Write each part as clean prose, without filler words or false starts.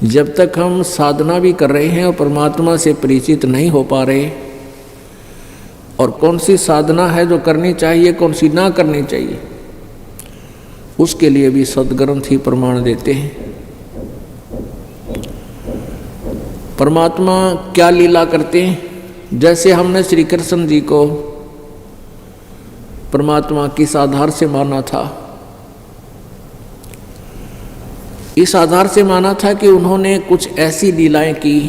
जब तक हम साधना भी कर रहे हैं और परमात्मा से परिचित नहीं हो पा रहे, और कौन सी साधना है जो करनी चाहिए, कौन सी ना करनी चाहिए, उसके लिए भी सद्ग्रंथ ही प्रमाण देते हैं। परमात्मा क्या लीला करते हैं, जैसे हमने श्री कृष्ण जी को परमात्मा किस आधार से माना था, इस आधार से माना था कि उन्होंने कुछ ऐसी लीलाएं की,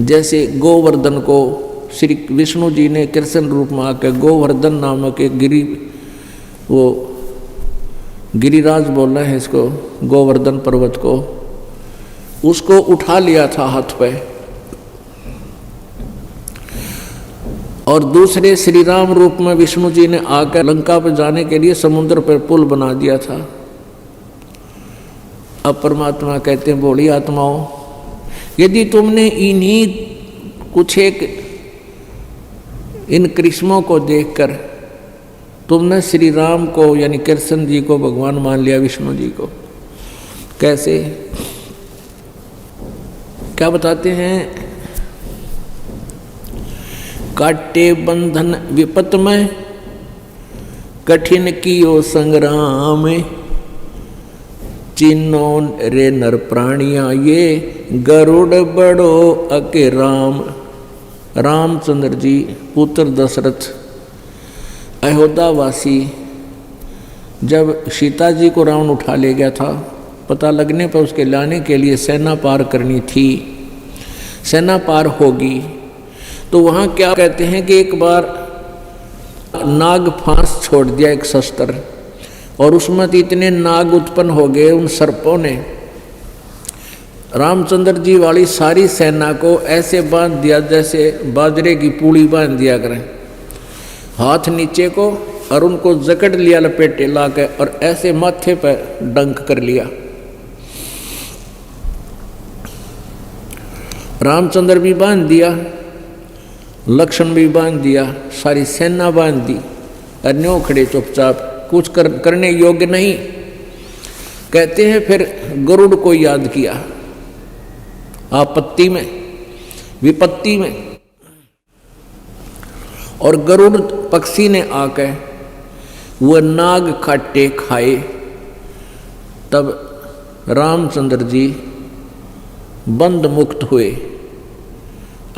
जैसे गोवर्धन को श्री विष्णु जी ने कृष्ण रूप में आकर गोवर्धन नामक एक वो गिरिराज बोल रहे हैं इसको, गोवर्धन पर्वत को, उसको उठा लिया था हाथ पे, और दूसरे श्री राम रूप में विष्णु जी ने आकर लंका पर जाने के लिए समुद्र पर पुल बना दिया था। अब परमात्मा कहते हैं, बोली आत्माओं, यदि तुमने इन्हीं कुछ एक इन कृष्णों को देखकर तुमने श्री राम को यानी कृष्ण जी को भगवान मान लिया, विष्णु जी को, कैसे, क्या बताते हैं, काटे बंधन विपत में कठिन कियो संग्राम, चिन्नों रे नर प्राणिया ये गरुड़ बड़ो अके राम। रामचंद्र जी पुत्र दशरथ अयोध्यावासी, जब सीता जी को रावण उठा ले गया था, पता लगने पर उसके लाने के लिए सेना पार करनी थी, सेना पार होगी, तो वहाँ क्या कहते हैं कि एक बार नाग फांस छोड़ दिया, एक शस्त्र, और उसमें तो इतने नाग उत्पन्न हो गए उन सर्पों ने, रामचंद्र जी वाली सारी सेना को ऐसे बांध दिया जैसे बाजरे की पूड़ी बांध दिया करें, हाथ नीचे को, और उनको जकड़ लिया लपेटे ला के, और ऐसे माथे पर डंक कर लिया। रामचंद्र भी बांध दिया, लक्ष्मण भी बांध दिया, सारी सेना बांध दी, अन्यों खड़े चुपचाप, कुछ करने योग्य नहीं। कहते हैं फिर गरुड़ को याद किया आपत्ति में, विपत्ति में, और गरुड़ पक्षी ने आकर वह नाग काटे खाए, तब रामचंद्र जी बंद मुक्त हुए।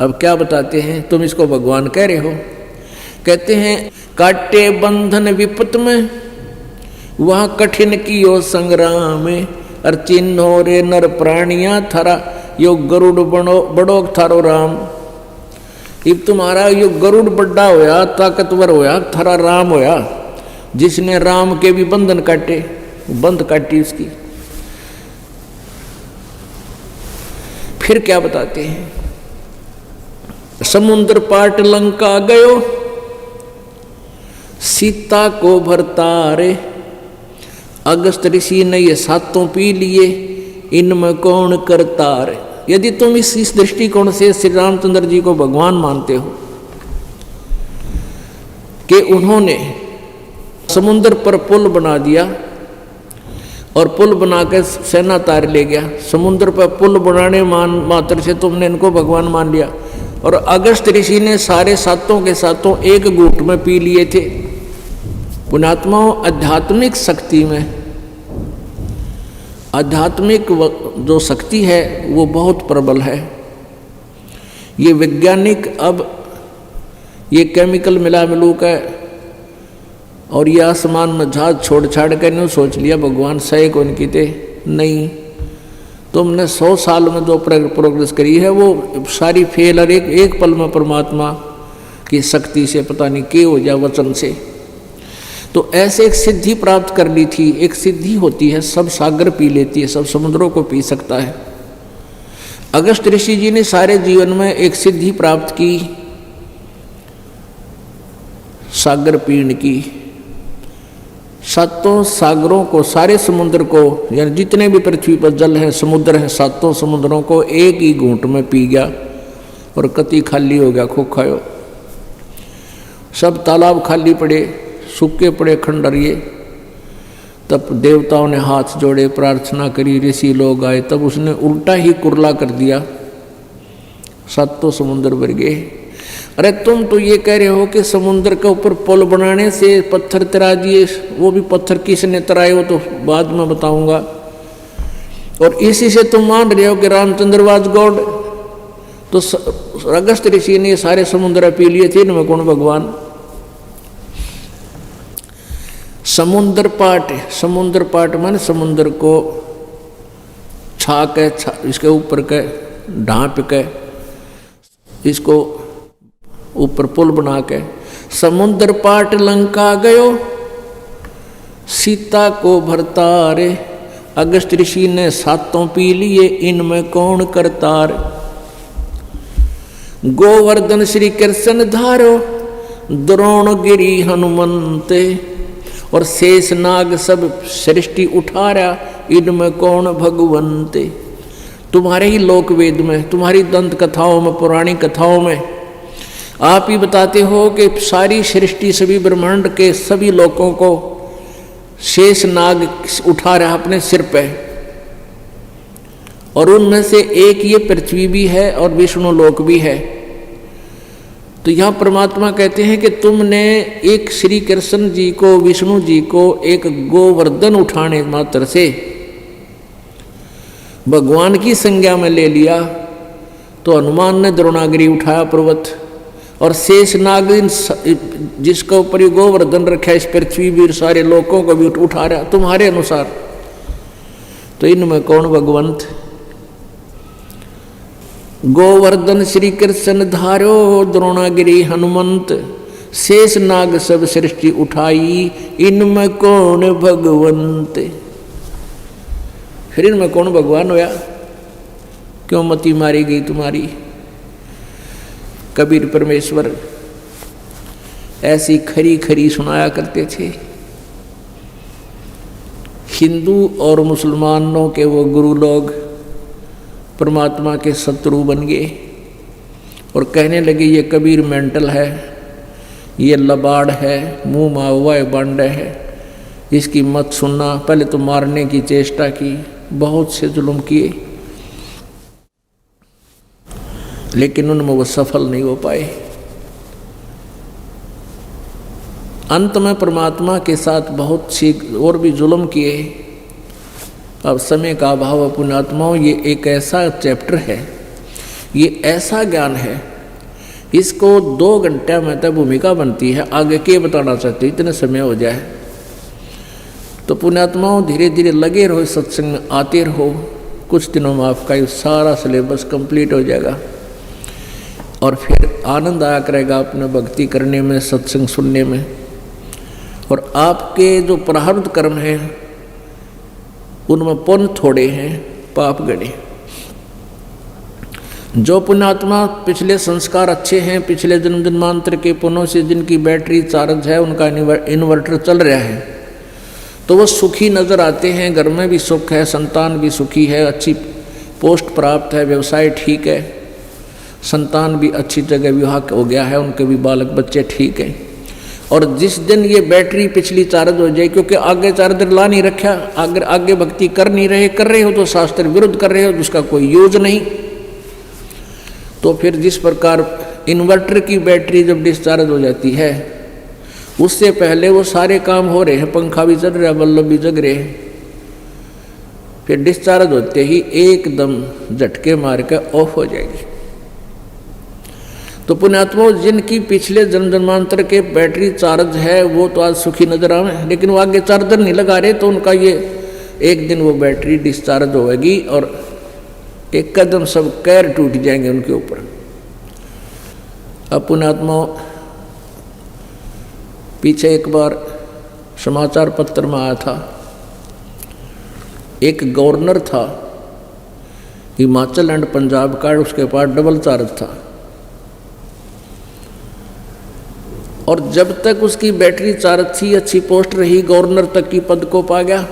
अब क्या बताते हैं, तुम इसको भगवान कह रहे हो, कहते हैं काटे बंधन विपत में वह कठिन कियो संग्राम, और चिन्हो रे नर प्राणिया थारा यो गरुड़ बड़ो थारो राम। इब तुम्हारा यो गरुड़ बड़ा होया, ताकतवर होया, थारा राम होया, जिसने राम के भी बंधन काटे, बंद काटी उसकी। फिर क्या बताते हैं, समुद्र पाट लंका गयो सीता को भरतारे, अगस्त ऋषि ने ये सातों पी लिए, इनमें कौन करतार। यदि तुम इस दृष्टिकोण से श्री रामचंद्र जी को भगवान मानते हो कि उन्होंने समुद्र पर पुल बना दिया और पुल बनाकर सेना तार ले गया, समुद्र पर पुल बनाने मात्र से तुमने इनको भगवान मान लिया, और अगस्त ऋषि ने सारे सातों के सातों एक घूंट में पी लिए थे। पुण्यात्माओं, आध्यात्मिक शक्ति में, आध्यात्मिक जो शक्ति है वो बहुत प्रबल है। ये वैज्ञानिक अब ये केमिकल मिला मिलू का और ये आसमान में जहाज छोड़ छाड़ कर नहीं सोच लिया भगवान सही को इनकी थे, नहीं, तुमने 100 साल में जो प्रोग्रेस करी है वो सारी फेल, और एक पल में परमात्मा की शक्ति से पता नहीं क्या हो जाए वचन से। तो ऐसे एक सिद्धि प्राप्त कर ली थी, एक सिद्धि होती है, सब सागर पी लेती है, सब समुद्रों को पी सकता है। अगस्त ऋषि जी ने सारे जीवन में एक सिद्धि प्राप्त की, सागर पीण की, सातों सागरों को, सारे समुद्र को, यानी जितने भी पृथ्वी पर जल है, समुद्र है, सातों समुद्रों को एक ही घूंट में पी गया, और कति खाली हो गया, खोखायो, सब तालाब खाली पड़े, सूखे पड़े खंडरिए। तब देवताओं ने हाथ जोड़े, प्रार्थना करी, ऋषि लोग आए, तब उसने उल्टा ही कुरला कर दिया, सातों समुद्र भर गए। अरे तुम तो ये कह रहे हो कि समुद्र के ऊपर पुल बनाने से पत्थर तरा दिए, वो भी पत्थर किसने तराए वो तो बाद में बताऊंगा। और इसी से तुम मान रहे हो कि रामचंद्र वाज गॉड। तो अगस्त ऋषि ने सारे समुद्र पी लिए थे, इनमें कौन भगवान। समुद्र पाट माने समुद्र को छा इसके ऊपर के ढांप के इसको ऊपर पुल बना के समुद्र पाट लंका गयो, सीता को भरतारे। अगस्त ऋषि ने सातों पी लिए, इनमें कौन करतार। गोवर्धन श्री कृष्ण धारो, द्रोण गिरी हनुमंते। और शेष नाग सब सृष्टि उठारा, इनमें कौन भगवंते। तुम्हारे ही लोक वेद में, तुम्हारी दंत कथाओं में, पुरानी कथाओं में आप ही बताते हो कि सारी सृष्टि, सभी ब्रह्मांड के सभी लोकों को शेष नाग उठा रहा अपने सिर पे। और उनमें से एक ये पृथ्वी भी है और विष्णु लोक भी है। तो यहाँ परमात्मा कहते हैं कि तुमने एक श्री कृष्ण जी को, विष्णु जी को एक गोवर्धन उठाने मात्र से भगवान की संज्ञा में ले लिया। तो हनुमान ने द्रोणागिरी उठाया पर्वत, और शेष नाग जिसके ऊपर ये गोवर्धन रखा इस पृथ्वी भी सारे लोगों को भी उठा रहा तुम्हारे अनुसार। तो इनमें कौन भगवंत। गोवर्धन श्री कृष्ण धारो, द्रोणागिरी हनुमंत। शेष नाग सब सृष्टि उठाई, इनमें कौन भगवंत। फिर इनमें कौन भगवान होया। क्यों मति मारी गई तुम्हारी। कबीर परमेश्वर ऐसी खरी खरी सुनाया करते थे। हिंदू और मुसलमानों के वो गुरु लोग परमात्मा के शत्रु बन गए और कहने लगे ये कबीर मेंटल है, ये लबाड़ है, मुंह मावा बांडे है, इसकी मत सुनना। पहले तो मारने की चेष्टा की, बहुत से जुल्म किए, लेकिन उनमें वो सफल नहीं हो पाए। अंत में परमात्मा के साथ बहुत सी और भी जुल्म किए। अब समय का अभाव पुण्यात्माओं, ये एक ऐसा चैप्टर है, ये ऐसा ज्ञान है, इसको 2 घंटे में तक भूमिका बनती है। आगे क्या बताना चाहते इतने समय हो जाए। तो पुण्यात्माओं धीरे धीरे लगे रहो, सत्संग में आते रहो। कुछ दिनों में आपका ये सारा सिलेबस कंप्लीट हो जाएगा और फिर आनंद आया करेगा अपने भक्ति करने में, सत्संग सुनने में। और आपके जो प्रारब्ध कर्म हैं उनमें पुण्य थोड़े हैं, पाप गड़े। जो पुण्यात्मा पिछले संस्कार अच्छे हैं, पिछले जन्म जन्मांतर के पुण्यों से जिनकी बैटरी चार्ज है, उनका इन्वर्टर चल रहा है, तो वो सुखी नज़र आते हैं। घर में भी सुख है, संतान भी सुखी है, अच्छी पोस्ट प्राप्त है, व्यवसाय ठीक है, संतान भी अच्छी जगह विवाह हो गया है, उनके भी बालक बच्चे ठीक हैं। और जिस दिन ये बैटरी पिछली चार्ज हो जाए, क्योंकि आगे चार्जर ला नहीं रखा, आगे भक्ति कर नहीं रहे, कर रहे हो तो शास्त्र विरुद्ध कर रहे हो, जिसका कोई यूज नहीं। तो फिर जिस प्रकार इन्वर्टर की बैटरी जब डिस्चार्ज हो जाती है, उससे पहले वो सारे काम हो रहे हैं, पंखा भी चल रहा है, बल्ब भी जग रहे हैं, फिर डिस्चार्ज होते ही एकदम झटके मार कर ऑफ हो जाएगी। तो पुण्यात्मा जिनकी पिछले जन्म जन्मांतर के बैटरी चार्ज है वो तो आज सुखी नजर आवे, लेकिन वो आगे चार्जर नहीं लगा रहे, तो उनका ये एक दिन वो बैटरी डिस्चार्ज होगी और एक कदम सब कैर टूट जाएंगे उनके ऊपर। अब पुण्यात्मा पीछे एक बार समाचार पत्र में आया था, एक गवर्नर था हिमाचल एंड पंजाब का, उसके पास डबल चार्ज था और जब तक उसकी बैटरी चार्ज थी, अच्छी पोस्ट रही, गवर्नर तक की पद को पा गया।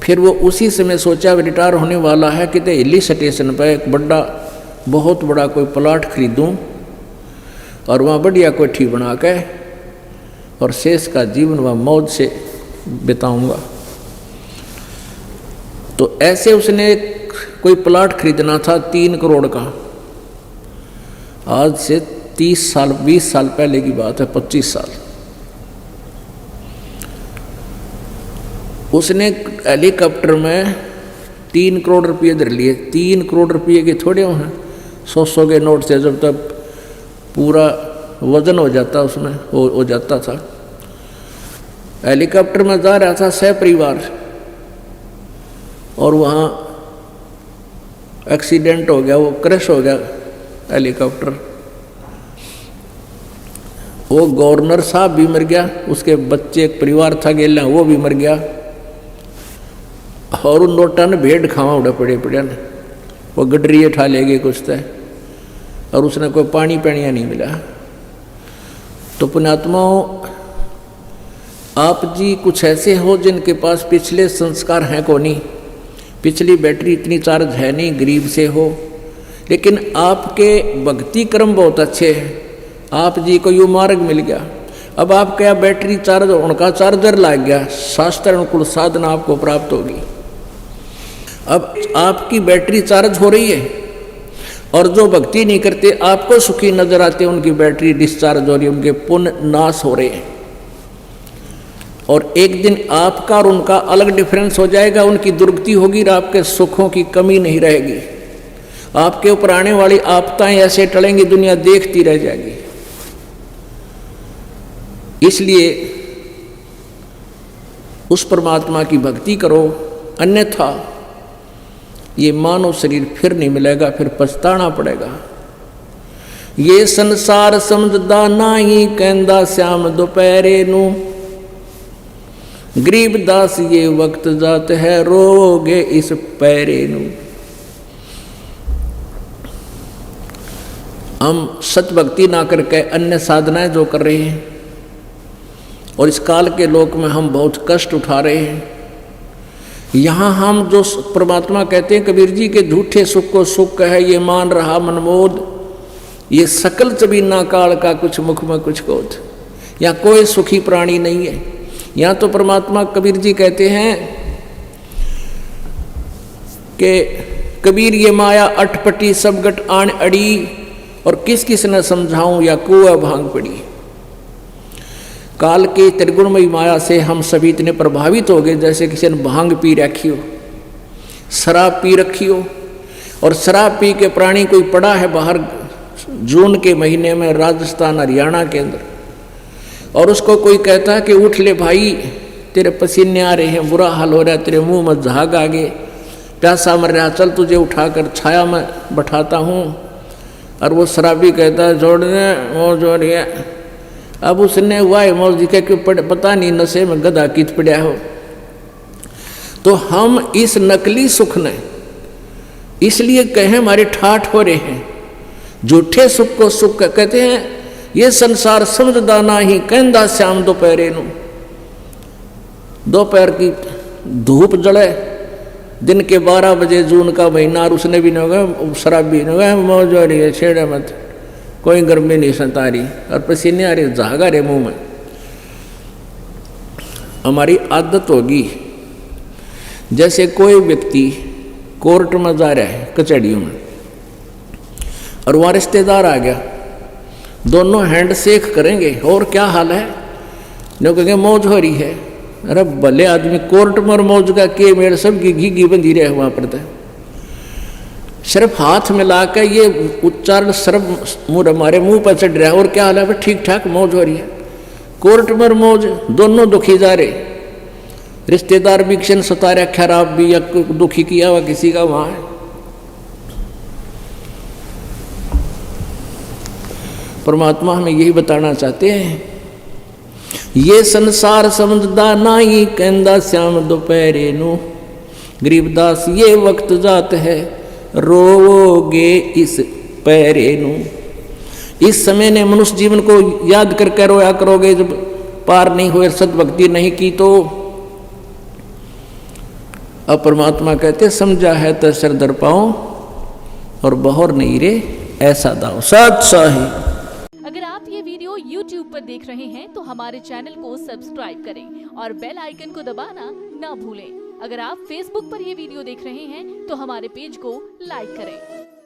फिर वो उसी समय सोचा रिटायर होने वाला है कि हिली स्टेशन पर एक बहुत बड़ा कोई प्लाट खरीदूं और वहाँ बढ़िया कोठी बना के और शेष का जीवन वह मौज से बिताऊंगा। तो ऐसे उसने कोई प्लाट खरीदना था 3 करोड़ का। आज से 30 साल 20 साल पहले की बात है, 25 साल। उसने हेलीकॉप्टर में 3 करोड़ रुपये धर लिए। 3 करोड़ रुपये के थोड़े हैं, 100 के नोट से जब तक पूरा वजन हो जाता उसमें हो जाता था। हेलीकॉप्टर में जा रहा था सहपरिवार, और वहाँ एक्सीडेंट हो गया, वो क्रैश हो गया हेलीकॉप्टर। वो गवर्नर साहब भी मर गया, उसके बच्चे एक परिवार था गेला वो भी मर गया, और उन नोटा ने भेड़ खावा उड़ा पड़े ने। वो गडरिए ठा ले गए कुछ तय, और उसने कोई पानी पैनिया नहीं मिला। तो पुण्यात्माओं, आप जी कुछ ऐसे हो जिनके पास पिछले संस्कार हैं को नहीं, पिछली बैटरी इतनी चार्ज है नहीं, गरीब से हो, लेकिन आपके भक्ति कर्म बहुत अच्छे हैं, आप जी को यूँ मार्ग मिल गया। अब आपका बैटरी चार्ज, उनका चार्जर लग गया, शास्त्र अनुकूल साधना आपको प्राप्त होगी। अब आपकी बैटरी चार्ज हो रही है, और जो भक्ति नहीं करते आपको सुखी नजर आते, उनकी बैटरी डिस्चार्ज हो रही है, उनके पुण्य नाश हो रहे हैं। और एक दिन आपका और उनका अलग डिफरेंस हो जाएगा, उनकी दुर्गति होगी और आपके सुखों की कमी नहीं रहेगी। आपके ऊपर आने वाली आपदाएं ऐसे टलेंगी, दुनिया देखती रह जाएगी। इसलिए उस परमात्मा की भक्ति करो, अन्यथा ये मानव शरीर फिर नहीं मिलेगा, फिर पछताना पड़ेगा। ये संसार समझदा नाही, कहंदा श्याम दोपहरे नू, गरीबदास ये वक्त जात है, रोगे इस पैरे नू। हम सत भक्ति ना करके अन्य साधनाएं जो कर रहे हैं, और इस काल के लोक में हम बहुत कष्ट उठा रहे हैं। यहाँ हम जो परमात्मा कहते हैं, कबीर जी के झूठे सुख को सुख है, ये मान रहा मनमोद, ये सकल चबीना काल का कुछ मुख में कुछ कोथ। यहाँ कोई सुखी प्राणी नहीं है। यहाँ तो परमात्मा कबीर जी कहते हैं कि कबीर ये माया अटपटी सब गट आन अड़ी, और किस किस न समझाऊं या कुआ भांग पड़ी। काल के त्रिगुणमयी माया से हम सभी इतने प्रभावित हो गए, जैसे किसी ने भांग पी रखी हो, शराब पी रखी हो। और शराब पी के प्राणी कोई पड़ा है बाहर जून के महीने में राजस्थान हरियाणा के अंदर, और उसको कोई कहता है कि उठ ले भाई, तेरे पसीने आ रहे हैं, बुरा हाल हो रहा है, तेरे मुंह में झाग आ गए, प्यासा मर रहा, चल तुझे उठाकर छाया में बैठाता हूँ। और वो शराबी कहता है जोड़ने मौज हो रही है। अब उसने हुआ है मौज दिखे कि पता नहीं नशे में गधा कित पड़ा हो। तो हम इस नकली सुख ने इसलिए कहें हमारे ठाठ हो रहे हैं, झूठे सुख को सुख कहते हैं। ये संसार समझदा नाही, कहंदा श्याम दोपहरे नू। दोपहर की धूप जले, दिन के 12 बजे जून का महीना, और उसने भी नहीं होगा, शराबी नहीं होगा, मौज हो रही है, छेड़े मत, कोई गर्मी नहीं सता रही, और पसीने आ रहे, झागा रहे मुंह में। हमारी आदत होगी, जैसे कोई व्यक्ति कोर्ट में जा रहा है कचहरियों में, और वहाँ रिश्तेदार आ गया, दोनों हैंड शेक करेंगे, और क्या हाल है, जो कहेंगे मौज हो रही है। अरे भले आदमी, कोर्ट में और मौज का के मेरे सब घी बंधी रहे वहाँ पर। तो सिर्फ हाथ मिला के ये उच्चारण सिर्फ हमारे मुंह पर चढ़ रहा है, और क्या हाल है, ठीक ठाक मौज हो रही है। कोर्ट में मौज, दोनों दुखी जा रहे, रिश्तेदार भी किसी ने सता रहा, खराब भी या दुखी किया हुआ किसी का वहाँ है। परमात्मा हमें यही बताना चाहते हैं, ये संसार समझदा नाही, कहंदा श्याम दोपहरे नू, गरीबदास ये वक्त जात है, रोगे इस पैरे नू। इस समय ने मनुष्य जीवन को याद करके रोया करोगे, जब पार नहीं हुए, सद्भक्ति नहीं की तो। अब परमात्मा कहते समझा है तो सिर दर पाओ, और बहोर नहीं रे ऐसा दाओ। सत साही। अगर आप ये वीडियो YouTube YouTube पर देख रहे हैं तो हमारे चैनल को सब्सक्राइब करें और बेल आइकन को दबाना ना भूलें। अगर आप Facebook पर यह वीडियो देख रहे हैं तो हमारे पेज को लाइक करें।